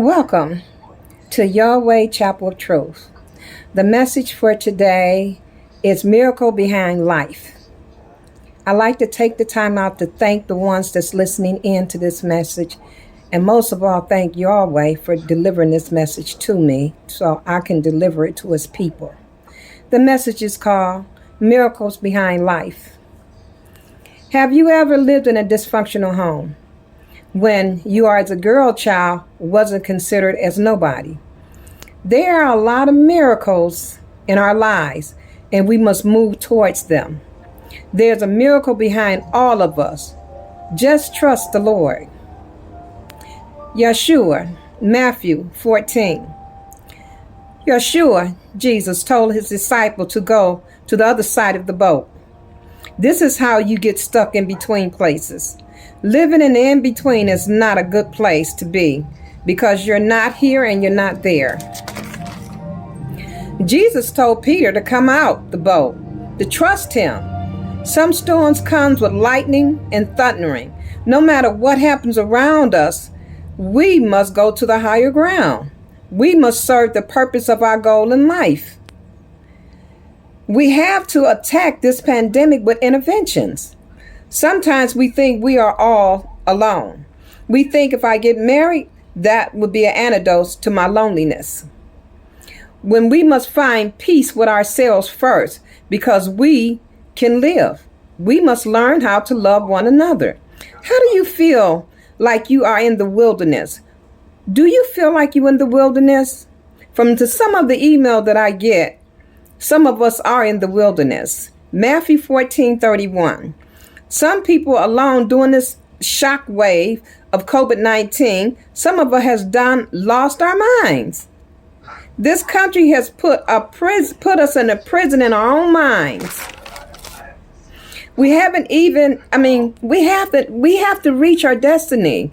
Welcome to Yahweh Chapel of Truth. The message for today is Miracle Behind Life. I like to take the time out to thank the ones that's listening in to this message, and most of all, thank Yahweh for delivering this message to me so I can deliver it to his people. The message is called Miracles Behind Life. Have you ever lived in a dysfunctional home when you are as a girl child wasn't considered as nobody? There are a lot of miracles in our lives, and we must move towards them. There's a miracle behind all of us. Just trust the Lord. Yeshua, Matthew 14. Yeshua, Jesus, told his disciple to go to the other side of the boat. This is how you get stuck in between places. Living in the in-between is not a good place to be because you're not here and you're not there. Jesus told Peter to come out the boat, to trust him. Some storms comes with lightning and thundering. No matter what happens around us, we must go to the higher ground. We must serve the purpose of our goal in life. We have to attack this pandemic with interventions. Sometimes we think we are all alone. We think if I get married, that would be an antidote to my loneliness. When we must find peace with ourselves first, because we can live. We must learn how to love one another. How do you feel like you are in the wilderness? Do you feel like you're in the wilderness? From some of the email that I get, some of us are in the wilderness. Matthew 14:31. Some people alone during this shock wave of COVID-19, some of us has lost our minds. This country has put us in a prison in our own minds. We have to reach our destiny.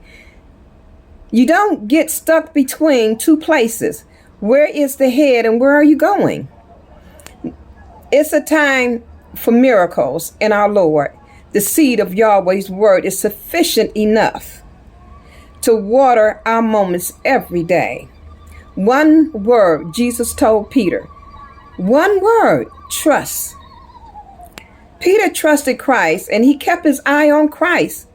You don't get stuck between two places. Where is the head and where are you going? It's a time for miracles in our Lord. The seed of Yahweh's word is sufficient enough to water our moments every day. One word, Jesus told Peter. One word, trust. Peter trusted Christ and he kept his eye on Christ.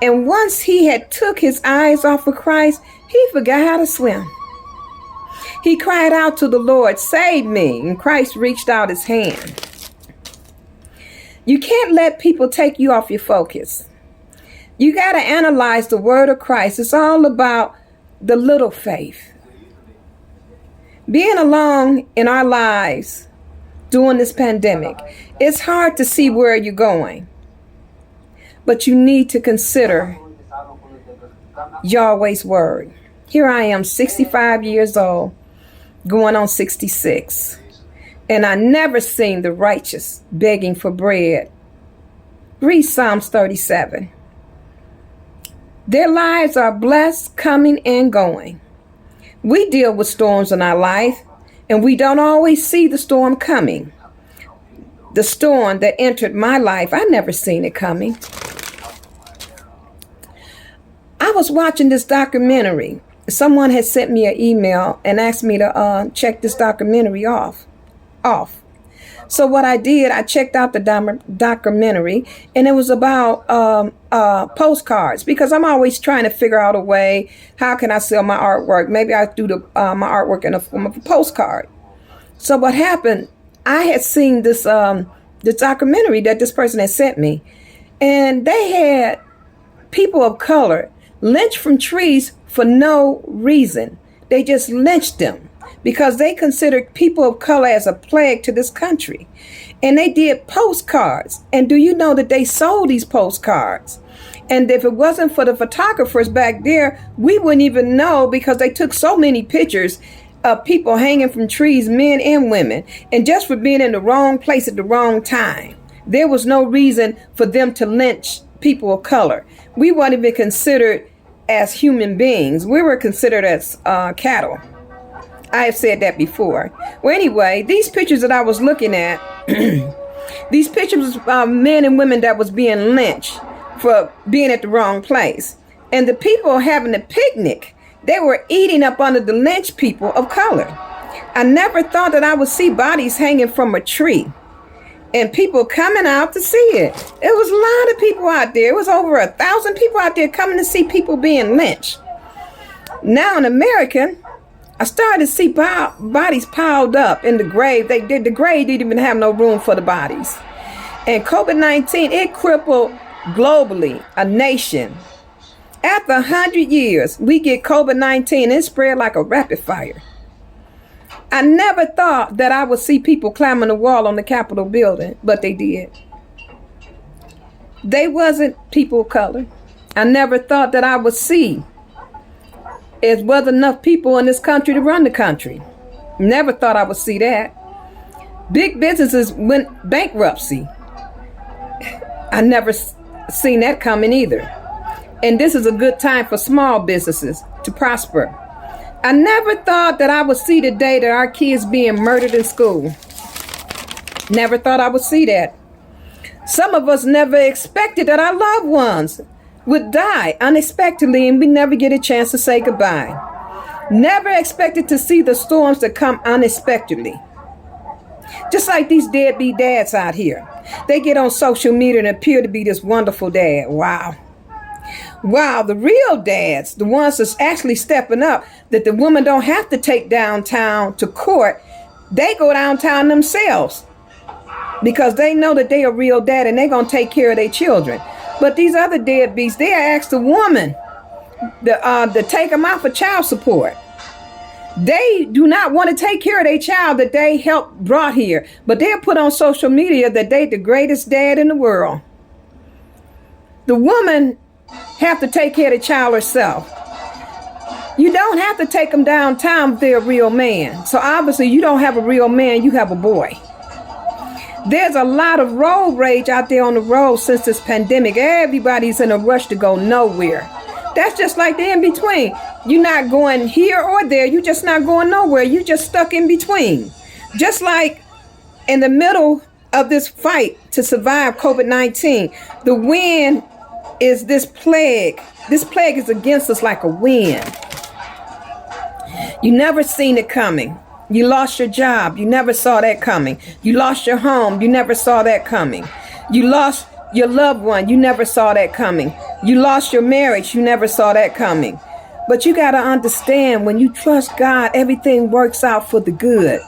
And once he had took his eyes off of Christ, he forgot how to swim. He cried out to the Lord, "Save me," and Christ reached out his hand. You can't let people take you off your focus. You got to analyze the word of Christ. It's all about the little faith. Being alone in our lives during this pandemic, it's hard to see where you're going. But you need to consider Yahweh's word. Here I am, 65 years old, going on 66. And I never seen the righteous begging for bread. Read Psalms 37. Their lives are blessed coming and going. We deal with storms in our life, and we don't always see the storm coming. The storm that entered my life, I never seen it coming. I was watching this documentary. Someone had sent me an email and asked me to check this documentary off. So what I did, I checked out the documentary, and it was about postcards, because I'm always trying to figure out a way, how can I sell my artwork? Maybe I do my artwork in the form of a postcard. So what happened, I had seen this documentary that this person had sent me, and they had people of color lynched from trees for no reason. They just lynched them because they considered people of color as a plague to this country. And they did postcards. And do you know that they sold these postcards? And if it wasn't for the photographers back there, we wouldn't even know, because they took so many pictures of people hanging from trees, men and women, and just for being in the wrong place at the wrong time. There was no reason for them to lynch people of color. We weren't even considered as human beings. We were considered as cattle. I have said that before. Well, anyway, these pictures that I was looking at, these pictures of men and women that was being lynched for being at the wrong place. And the people having a picnic They were eating up under the lynched people of color. I never thought that I would see bodies hanging from a tree and people coming out to see it. It was a lot of people out there. It was over 1,000 people out there coming to see people being lynched. Now in America, I started to see bodies piled up in the grave. The grave didn't even have no room for the bodies. And COVID-19, it crippled globally a nation. After 100 years, we get COVID-19, it spread like a rapid fire. I never thought that I would see people climbing the wall on the Capitol building, but they did. They wasn't people of color. I never thought that I would see it wasn't enough people in this country to run the country. Never thought I would see that. Big businesses went bankruptcy. I never seen that coming either. And this is a good time for small businesses to prosper. I never thought that I would see the day that our kids being murdered in school. Never thought I would see that. Some of us never expected that our loved ones would die unexpectedly and we never get a chance to say goodbye. Never expected to see the storms that come unexpectedly. Just like these deadbeat dads out here. They get on social media and appear to be this wonderful dad. Wow. Wow, the real dads, the ones that's actually stepping up, that the women don't have to take downtown to court. They go downtown themselves because they know that they are real dad and they're going to take care of their children. But these other deadbeats, they ask the woman to take them out for child support. They do not want to take care of their child that they helped brought here, but they'll put on social media that they the greatest dad in the world. The woman have to take care of the child herself. You don't have to take them downtown if they're a real man. So obviously you don't have a real man, you have a boy. There's a lot of road rage out there on the road since this pandemic. Everybody's in a rush to go nowhere. That's just like the in between. You're not going here or there. You're just not going nowhere. You're just stuck in between. Just like in the middle of this fight to survive COVID-19, the wind is this plague. This plague is against us like a wind. You never seen it coming. You lost your job. You never saw that coming. You lost your home. You never saw that coming. You lost your loved one. You never saw that coming. You lost your marriage. You never saw that coming. But you got to understand, when you trust God, everything works out for the good.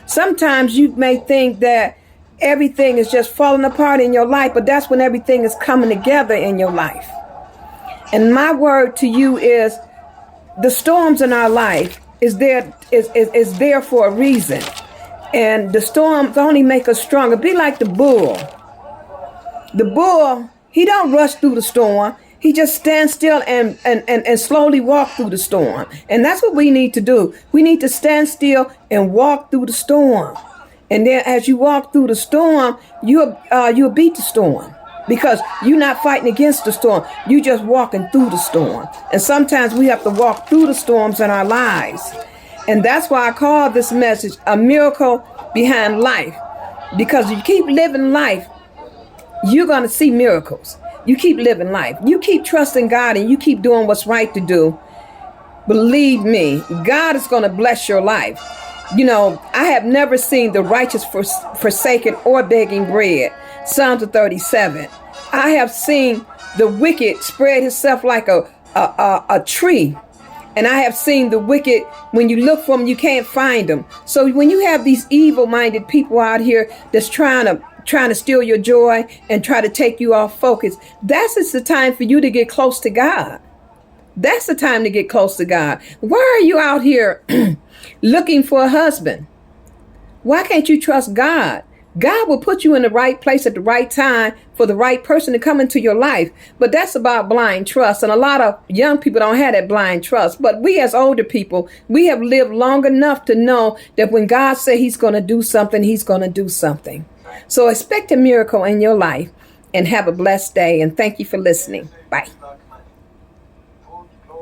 Sometimes you may think that everything is just falling apart in your life, but that's when everything is coming together in your life. And my word to you is, the storms in our life is there for a reason. And the storms only make us stronger. Be like the bull. The bull, he don't rush through the storm. He just stands still and slowly walk through the storm. And that's what we need to do. We need to stand still and walk through the storm. And then as you walk through the storm, you'll beat the storm. Because you're not fighting against the storm. You're just walking through the storm. And sometimes we have to walk through the storms in our lives. And that's why I call this message a miracle behind life. Because you keep living life, you're going to see miracles. You keep living life. You keep trusting God and you keep doing what's right to do. Believe me, God is going to bless your life. You know, I have never seen the righteous forsaken or begging bread. Psalms 37. I have seen the wicked spread himself like a tree. And I have seen the wicked, when you look for them, you can't find them. So when you have these evil-minded people out here that's trying to steal your joy and try to take you off focus, that's just the time for you to get close to God. That's the time to get close to God. Why are you out here looking for a husband? Why can't you trust God? God will put you in the right place at the right time for the right person to come into your life. But that's about blind trust. And a lot of young people don't have that blind trust. But we as older people, we have lived long enough to know that when God said he's going to do something, he's going to do something. So expect a miracle in your life and have a blessed day. And thank you for listening. Bye.